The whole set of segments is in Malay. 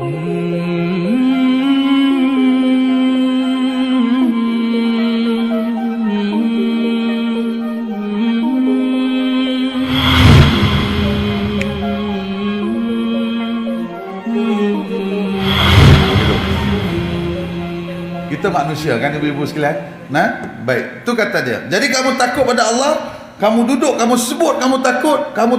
Kita manusia kan ibu-ibu sekalian. Nah, baik. Tu kata dia. Jadi kamu takut pada Allah, kamu duduk, kamu sebut kamu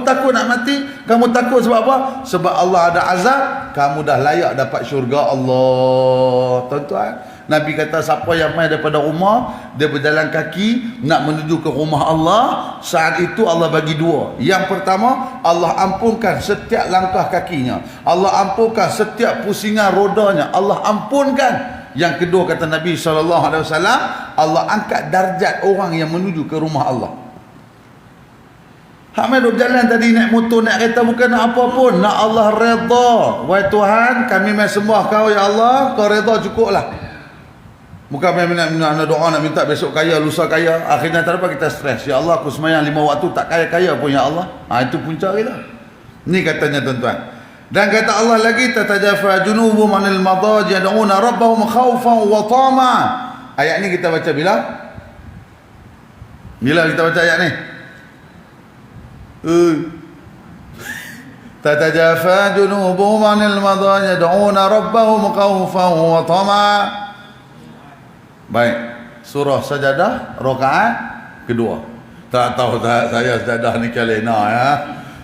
takut nak mati, kamu takut sebab apa? Sebab Allah ada azab, kamu dah layak dapat syurga Allah. Tuan-tuan, Nabi kata siapa yang mai daripada rumah, dia berjalan kaki nak menuju ke rumah Allah, saat itu Allah bagi dua. Yang pertama, Allah ampunkan setiap langkah kakinya. Allah ampunkan setiap pusingan rodanya. Allah ampunkan. Yang kedua kata Nabi SAW, Allah angkat darjat orang yang menuju ke rumah Allah. Hak mai duk jalan tadi naik motor, naik kereta, bukan nak apa pun, nak Allah redha. Wahai Tuhan, kami mai sembah kau ya Allah, kau redha cukuplah. Bukan main nak doa nak minta besok kaya, lusa kaya. Akhirnya tak apa kita stres. Ya Allah, aku sembahyang 5 waktu tak kaya-kaya pun ya Allah. Itu punca kita. Ni katanya tuan-tuan. Dan kata Allah lagi, tatajafa junubuhum 'anil madaji yad'una rabbahum khaufan wa tama. Ayat ni kita baca bila? Bila kita baca ayat ni? Tatajafa junubuhum 'anil madaji yad'una rabbahum khaufan wa tama. Baik, surah Sajadah rakaat kedua. Tak tahu saya Sajadah ni kalena ya.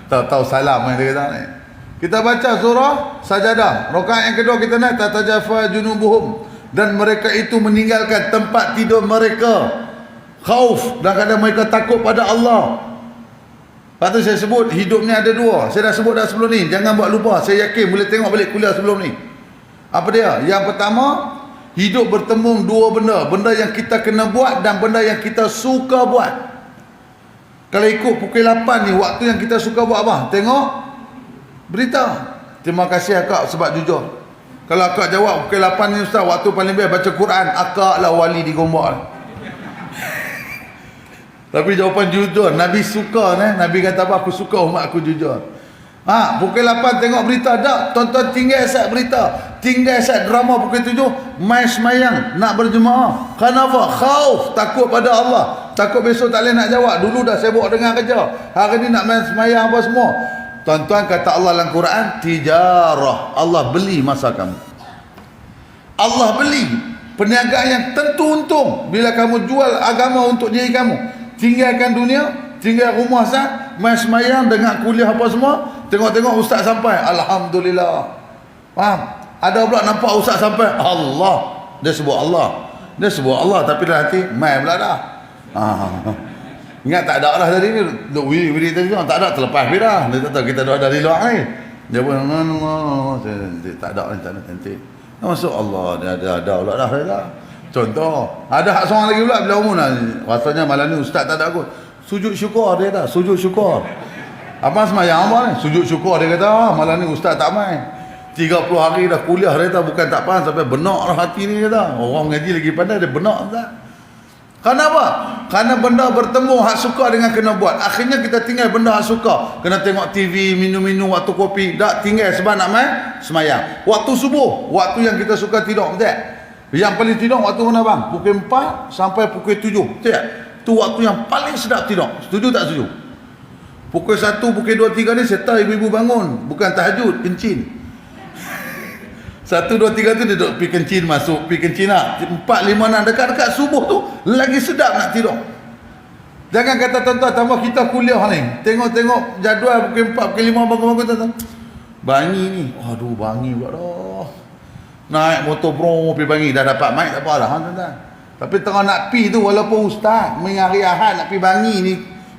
Tak tahu salam yang dia kata ni. Kita baca surah Sajadah rakaat yang kedua, kita naik tatajafa junubuhum, dan mereka itu meninggalkan tempat tidur mereka, khauf, dan kadang mereka takut pada Allah. Lepas tu saya sebut hidup ni ada dua. Saya dah sebut dah sebelum ni, jangan buat lupa. Saya yakin boleh tengok balik kuliah sebelum ni. Apa dia? Yang pertama, hidup bertemu dua benda. Benda yang kita kena buat dan benda yang kita suka buat. Kalau ikut pukul 8 ni, waktu yang kita suka buat apa? Tengok berita. Terima kasih akak sebab jujur. Kalau akak jawab pukul 8 ni ustaz, waktu paling best baca Quran, akak lah wali di Gombak. Tapi jawapan jujur. Nabi suka Nabi kata apa? Aku suka umat aku jujur. Pukul 8 tengok berita tak? Tonton tinggal set berita, tinggal set drama. Pukul 7 mai semayang nak berjemaah. Kenapa? Khauf, takut pada Allah. Takut besok tak boleh nak jawab. Dulu dah sibuk dengan kerja, hari ni nak main semayang apa semua. Tuan-tuan, kata Allah dalam Quran, tijarah, Allah beli masa kamu. Allah beli perniagaan yang tentu untung bila kamu jual agama untuk diri kamu. Tinggalkan dunia, tinggal rumah sah, main semayang dengan kuliah apa semua. Tengok-tengok ustaz sampai, alhamdulillah. Faham? Ada pula nampak ustaz sampai, Allah. Dia sebut Allah. Dia sebut Allah, tapi dalam hati main pula dah. Ingat tak ada lah tadi ni, duk wiri tadi tak ada, terlepas dah. Dia tak tahu kita doa dari luar ni. Dia pun tak ada nanti. Masuk Allah, dia ada pula dah. Contoh, ada hak seorang lagi pula bila umur lah. Rasanya malam ni ustaz tak ada aku. Sujud syukur dia dah, sujud syukur. Abang semayang apa ni? Sujud syukur dia kata, malam ni ustaz tak main. 30 hari dah kuliah dia kata, bukan tak faham sampai benak lah hati ni kata. Orang mengaji lagi pandai dia benak tak. Kenapa? Karena benda bertemu hak suka dengan kena buat. Akhirnya kita tinggal benda hak suka. Kena tengok TV, minum-minum waktu kopi. Tak tinggal sebab nak main semayang. Waktu subuh, waktu yang kita suka tidur, betul tak? Yang paling tidur waktu mana bang? Pukul 4 sampai pukul 7, betul tak? Tu waktu yang paling sedap tidur. Setuju tak setuju? Pukul 1, pukul 2, 3 ni saya tahu ibu-ibu bangun. Bukan tahajud, kencing. 1, 2, 3 tu dia duduk pergi kencing, masuk pergi kencing lah. 4, 5, 6 dekat-dekat subuh tu lagi sedap nak tidur. Jangan kata tuan-tuan, tambah kita kuliah ni, tengok-tengok jadual pukul 4, pukul 5 bangun-bangun tuan-tuan. Bangi ni, aduh bangi pula dah. Naik motor bro pergi bangi, dah dapat mic tak apa dah tuan-tuan. Tapi tengah nak pi tu, walaupun ustaz hari Ahad nak pergi bangi ni,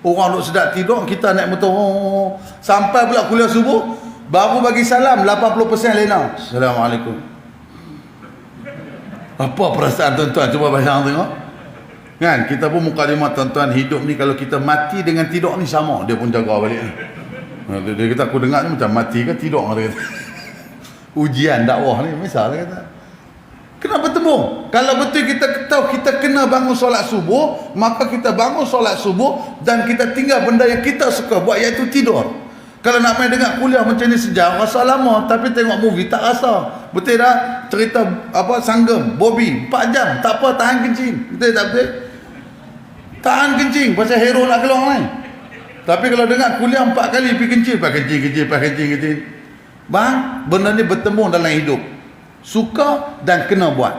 orang duk sedap tidur, kita naik motor sampai pula kuliah subuh. Baru bagi salam 80% lena. Assalamualaikum. Apa perasaan tuan-tuan? Cuba bayang tengok. Kan kita pun mukadimah tuan-tuan, hidup ni kalau kita mati dengan tidur ni sama, dia pun jaga balik ni. Dia kata aku dengar ni macam mati ke tidur dia kata. Ujian dakwah ni misal dia kata. Kenapa bertemu? Kalau betul kita tahu kita kena bangun solat subuh, maka kita bangun solat subuh dan kita tinggal benda yang kita suka buat, iaitu tidur. Kalau nak main dengar kuliah macam ni sejam, rasa lama. Tapi tengok movie tak rasa. Betul tak? Cerita apa Sanggem, Bobby 4 jam. Tak apa, tahan kencing. Betul tak betul? Tahan kencing pasal hero nak keluar ni. Tapi kalau dengar kuliah 4 kali pergi kencing, kencing. Bang, benda ni bertemu dalam hidup. Suka dan kena buat.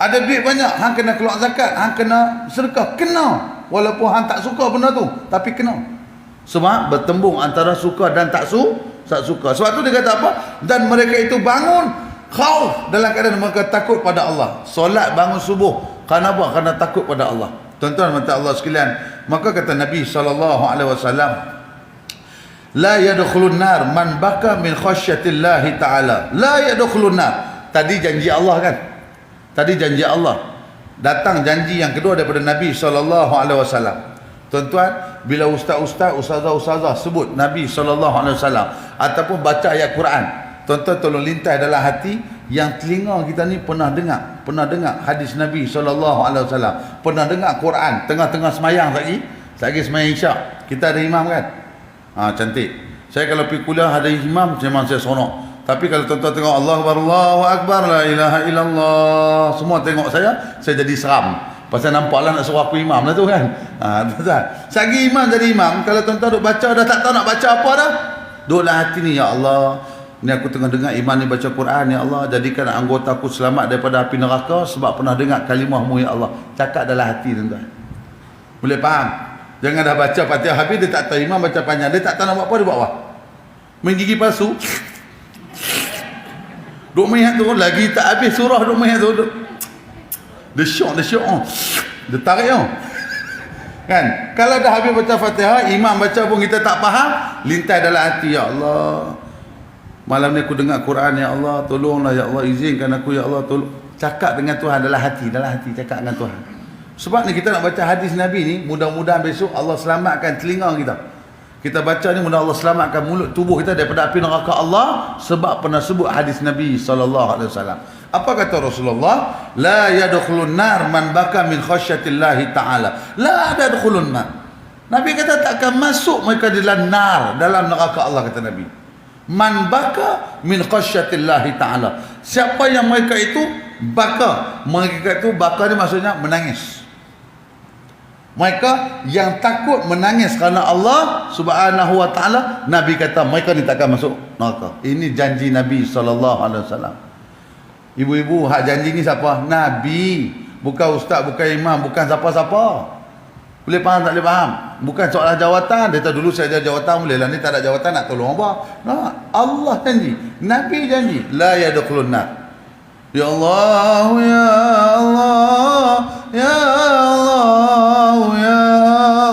Ada duit banyak, hang kena keluar zakat, hang kena sedekah, kena. Walaupun hang tak suka benda tu, tapi kena. Sebab bertembung antara suka dan tak suka. Sebab tu dia kata apa? Dan mereka itu bangun khauf, dalam keadaan mereka takut pada Allah. Solat bangun subuh. Kerana apa? Kerana takut pada Allah. Tuan-tuan mata Allah sekalian, maka kata Nabi SAW, la yadkhulun nar man baka min khasyatillahi ta'ala. La yadkhulun nar. Tadi janji Allah kan? Tadi janji Allah. Datang janji yang kedua daripada Nabi SAW. Tuan-tuan, bila ustaz-ustaz, ustazah-ustazah sebut Nabi SAW ataupun baca ayat Quran, tuan-tuan tolong lintas dalam hati yang telinga kita ni pernah dengar hadis Nabi SAW, pernah dengar Quran tengah-tengah semayang lagi semayang isyak. Kita ada imam kan? Cantik. Saya kalau pergi kuliah ada imam, memang saya seronok. Tapi kalau tuan-tuan tengok Allahu Akbar, la ilaha illallah, semua tengok saya jadi seram. Pasal nampaklah nak suruh aku imam lah tu kan. Tuan-tuan. Sagi imam jadi imam, kalau tuan-tuan duk baca dah tak tahu nak baca apa dah. Duduklah hati ni, ya Allah, ni aku tengah dengar imam ni baca Quran, ya Allah, jadikan anggota aku selamat daripada api neraka sebab pernah dengar kalimahmu, ya Allah. Cakap dalam hati, tuan-tuan. Boleh faham? Jangan dah baca Fatihah habis dia tak tahu imam baca panjang, dia tak tahu nak buat apa, dia buat apa? Main gigi palsu. Duk main tu lagi tak habis surah, duk main tu. Dia syok. Dia tarik tau. Kan? Kalau dah habis baca Fatihah, imam baca pun kita tak faham, lintas dalam hati, ya Allah, malam ni aku dengar Quran, ya Allah, tolonglah ya Allah, izinkan aku, ya Allah, tolong. Cakap dengan Tuhan dalam hati cakap dengan Tuhan. Sebab ni kita nak baca hadis Nabi ni, mudah-mudahan besok Allah selamatkan telinga kita. Kita baca ni mudah Allah selamatkan mulut tubuh kita daripada api neraka Allah, sebab pernah sebut hadis Nabi SAW. Apa kata Rasulullah? La yadkhulun nar man baka min khasyatillahi ta'ala. La yadkhulun nar. Nabi kata takkan masuk mereka di dalam nar, dalam neraka Allah, kata Nabi. Man baka min khasyatillahi ta'ala. Siapa yang mereka itu baka? Mereka itu baka ni maksudnya menangis. Mereka yang takut menangis kerana Allah Subhanahu wa ta'ala, Nabi kata mereka ni takkan masuk neraka. Ini janji Nabi SAW. Ibu-ibu, hak janji ni siapa? Nabi. Bukan ustaz, bukan imam, bukan siapa-siapa. Boleh faham tak boleh faham? Bukan soalan jawatan. Dia tahu dulu saya ada jawatan, boleh lah, ni tak ada jawatan nak tolong apa? Nah, Allah janji, Nabi janji, la yadkhulun nar. Ya Allah, ya Allah, ya Allah, ya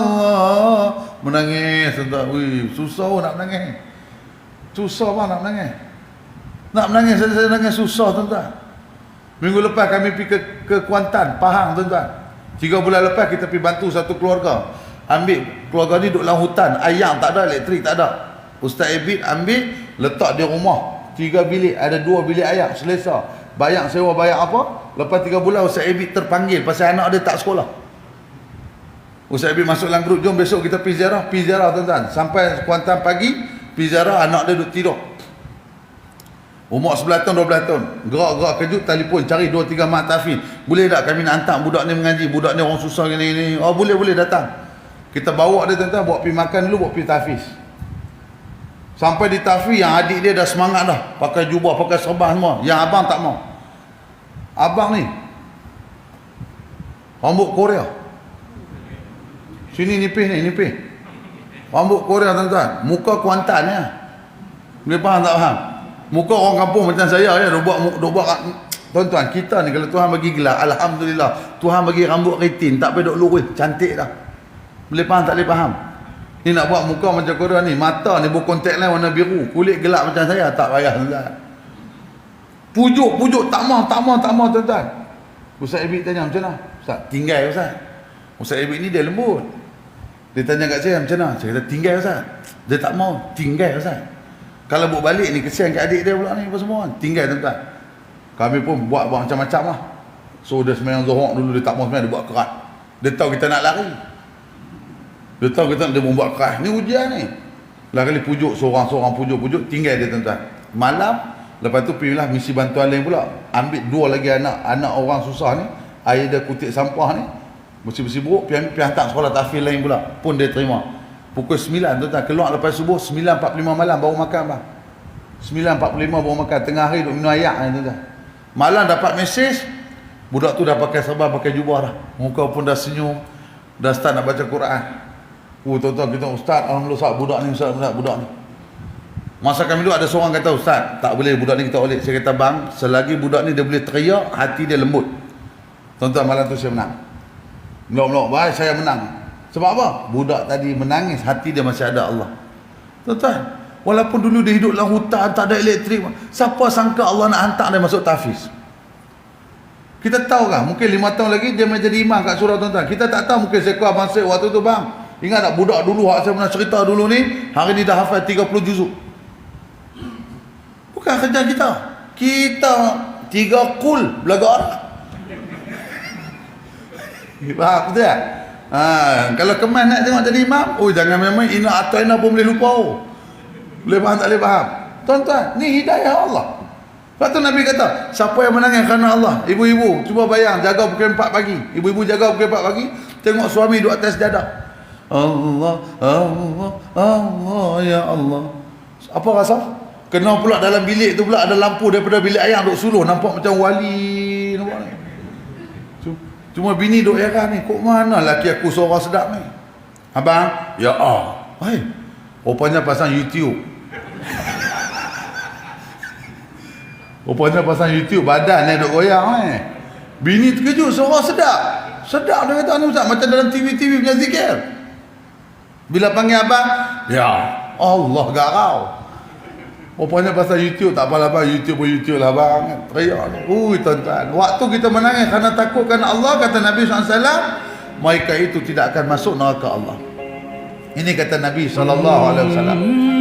Allah. Menangis tuan-tuan. Susah nak menangis. Susah bang nak menangis. Nak menangis, saya menangis susah tuan-tuan. Minggu lepas kami pergi ke Kuantan, Pahang tuan-tuan. 3 bulan lepas kita pergi bantu satu keluarga. Ambil keluarga ni duduk dalam hutan, ayam tak ada, elektrik tak ada. Ustaz Ebit ambil, letak di rumah. 3 bilik, ada 2 bilik ayam, selesa. Bayar sewa, bayar apa? Lepas 3 bulan Ustaz Ebit terpanggil pasal anak dia tak sekolah. Ustaz Ebit masuk dalam grup, jom besok kita pergi ziarah tuan-tuan. Sampai Kuantan pagi, pergi ziarah, anak dia duduk tidur. Umur 11 tahun, 12 tahun. Gerak-gerak kejut, telefon, cari 2-3 mak tahfiz. Boleh tak kami nak hantar budak ni mengaji? Budak ni orang susah gini. Oh boleh, datang. Kita bawa dia tuan-tuan, bawa pergi makan dulu, bawa pergi tahfiz. Sampai di tahfiz, yang adik dia dah semangat dah. Pakai jubah, pakai serban semua. Yang abang tak mau. Abang ni rambut Korea. Sini nipis. Rambut Korea tuan-tuan. Muka Kuantan ya. Boleh faham tak faham? Muka orang kampung macam saya ya, duk buat tuan-tuan, kita ni kalau Tuhan bagi gelar, alhamdulillah, Tuhan bagi rambut keriting, tak payah duk lurus, cantik dah. Boleh faham tak boleh faham? Ni nak buat muka macam korang ni, mata ni buat kontak lain warna biru, kulit gelap macam saya, tak payah tuan-tuan. Pujuk, tak mau tuan-tuan. Ustaz Ebit tanya macam mana? Ustaz, tinggal Ustaz. Ustaz Ebit ni dia lembut. Dia tanya kat saya macam mana? Saya kata tinggal Ustaz. Dia tak mau, tinggal Ustaz. Kalau buat balik ni, kesian kat adik dia pula ni, apa semua. Tinggal tuan-tuan. Kami pun buat macam-macam lah. So dia semayang Zuhur dulu, dia tak mau semayang, dia buat keras. Dia tahu kita nak lari. Dia tahu kita dia buat keras. Ni ujian ni. Lah kali pujuk seorang-seorang, pujuk-pujuk, tinggal dia tuan-tuan. Malam, lepas tu pergilah misi bantuan lain pula. Ambil 2 lagi anak orang susah ni, ayah dia kutip sampah ni, bersih-bersih buruk, pergi hantar sekolah tahfiz lain pula. Pun dia terima. Pukul 9 tuan-tuan, keluar lepas subuh, 9.45 malam baru makan bang. 9.45 baru makan, tengah hari duk minum ayak ni tuan-tuan. Malam dapat mesej, budak tu dah pakai serban, pakai jubah dah. Muka pun dah senyum, dah start nak baca Quran. Tuan-tuan, kita ustaz, alhamdulillah budak ni, budak ni. Masa kami duduk ada seorang kata, ustaz, tak boleh budak ni kita oleh. Saya kata, bang, selagi budak ni dia boleh teriak, hati dia lembut. Tuan-tuan, malam tu saya menang. Melok-melok, baik saya menang. Sebab apa? Budak tadi menangis, hati dia masih ada Allah. Tuan-tuan, walaupun dulu dia hidup dalam hutan, tak ada elektrik, siapa sangka Allah nak hantar dia masuk tahfiz? Kita tahu kan, mungkin 5 tahun lagi dia menjadi imam kat surau tuan-tuan. Kita tak tahu, mungkin seekor abang Syed waktu tu bang. Ingat tak budak dulu, saya pernah cerita dulu ni, hari ni dah hafal 30 juzuk. Bukan kerja kita. Kita 3 kul belaga Arab. Faham betul tak? Kalau kemas nak tengok jadi imam, jangan memang ina atau ina pun boleh lupa. Boleh faham tak boleh faham? Tuan-tuan, ni hidayah Allah. Lepas tu Nabi kata, siapa yang menangis kerana Allah? Ibu-ibu, cuba bayang, jaga pukul 4 pagi. Ibu-ibu jaga pukul 4 pagi, tengok suami duduk atas sejadah. Allah, Allah, Allah, ya Allah. Apa rasa? Kena pula dalam bilik tu pula ada lampu daripada bilik ayam duk suluh, nampak macam wali, nampak ni. Cuma bini duk heran ni, kok mana laki aku suara sedap ni? Abang, ya Allah. Hai. Rupanya pasang YouTube. Rupanya pasang YouTube, badan ni duk goyang Bini terkejut, suara sedap. Sedap dia kata ni ustaz, macam dalam TV-TV punya zikir. Bila panggil abang, ya Allah, garau. Rupanya pasal YouTube, tak apalah bang, YouTube lah bang. Teriak ni. Tuan-tuan, waktu kita menangis kerana takutkan Allah, kata Nabi SAW, mereka itu tidak akan masuk neraka Allah. Ini kata Nabi SAW.